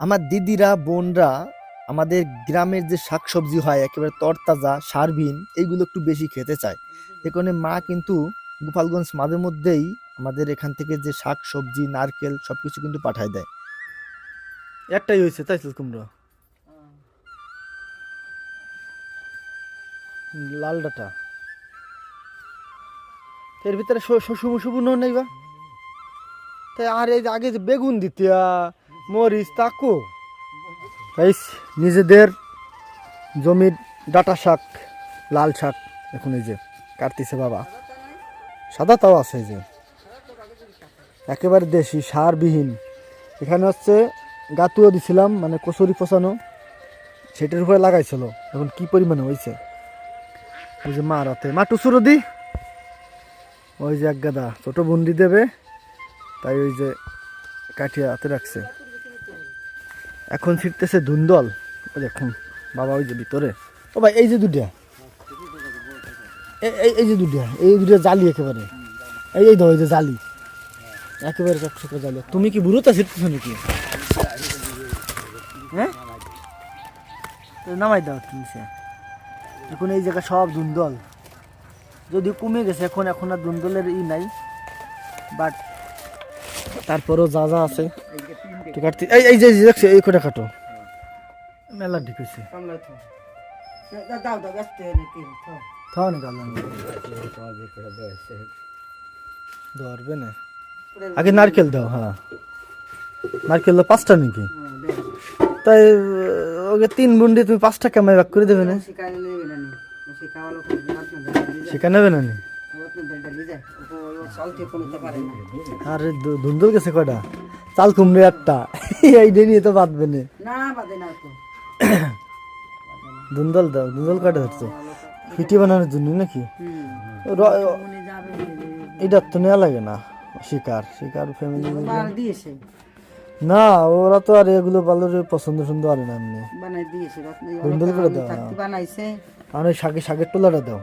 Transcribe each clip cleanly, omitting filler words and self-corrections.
আমার দিদিরা বোনরা আমাদের গ্রামের যে শাকসবজি হয় একেবারে তরতাজা সারবিহীন এইগুলো একটু বেশি খেতে চায়। এ কারণে মা কিন্তু গোপালগঞ্জ মাঝে মধ্যেই আমাদের এখান থেকে যে শাক সবজি নারকেল সবকিছু কিন্তু পাঠায় দেয়। একটাই হয়েছে তাই কুমড়ো লাল ডাটা এর ভিতরে শুভ নেই বা তাই আর এই যে আগে যে বেগুন দিতিয়া মরিচ তাকো তাই নিজেদের জমির ডাটা শাক লাল শাক এখন এই যে কাটতেছে বাবা। সাদা তাও আছে এই যে একেবারে দেশি সারবিহীন। এখানে হচ্ছে গাতুও দিছিলাম মানে কচুরি পচানো সেটার উপরে লাগাইছিল, এখন কি পরিমাণে হয়েছে ওই যে মা রাতে মা টুসুরো দি ওই যে এক গাদা ছোট বন্ডি দেবে তাই ওই যে কাঠিয়া হাতে রাখছে। এখন ফিরতেছে ধুন্দল দেখুন বাবা ওই যে ভিতরে। ও ভাই এই যে দুটা এই যে দুটা জালি একেবারে এই ধর এই যে জালি একেবারে চকচকে জালি। তুমি কি বুড়োটা ছিটতেছ নাকি? হ্যাঁ নামাই দাও তুমি। এখন এই জায়গা সব ধুন্দল যদি কমে গেছে, এখন আর ধুন্দলের নাই, বাট তারপরও যা যা আছে কাটতে এই যে দেখছো এই কটা কাটো মেলা ঠিক হয়েছে। ধরবে না আগে নারকেল দাও। হ্যাঁ নারকেল দাও 5টা নাকি? তাই ওকে 3 বুন্ডি তুমি 5টা কেমন ভাগ করে দেবে না? শিখা নেবে না? আরে ধুন্দল গেছে কয়টা? চাল কুমড়ে একটা এই নিয়ে তো বাঁধবে না। ধুন্দল দাও, ধুন্দল কয়টা ধরছো? পিঠে বানানোর জন্য নাকি? এটা তো নেওয়া লাগে না। শিকার ফ্যামিলি না, ওরা তো আর এগুলো বালুর পছন্দ সুন্দর আর না এমনি ধুন্দল করে দাও। আর ওই শাকের টোলাটা দাও।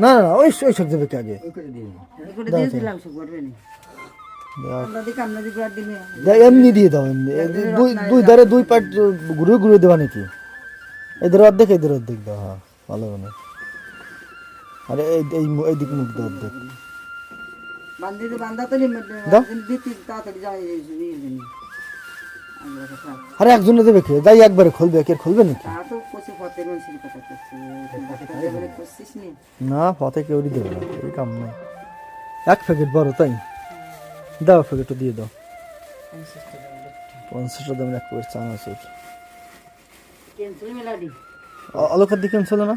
না না ওই শাক দেবে কি আগে? এমনি দিয়ে দাও, এমনি দুই ধারে 2 পাট ঘুরে দেওয়া নাকি? এদের অর্ধেক দাও। হ্যাঁ ভালো মানে। আরে এই দিক মুখ দাও অর্ধেক আরে একজনে দেবে কে? যাই একবারে খুলবে, কে খুলবে নাকি? না ফতে কেউই দেবে না, এই কাম নাই। 1 প্যাকেট বড় তাই দাও, প্যাকেটটা দিয়ে দাও। 50 দামের 1 প্যাকেট চানাচুর অলকার দিকে চলে না।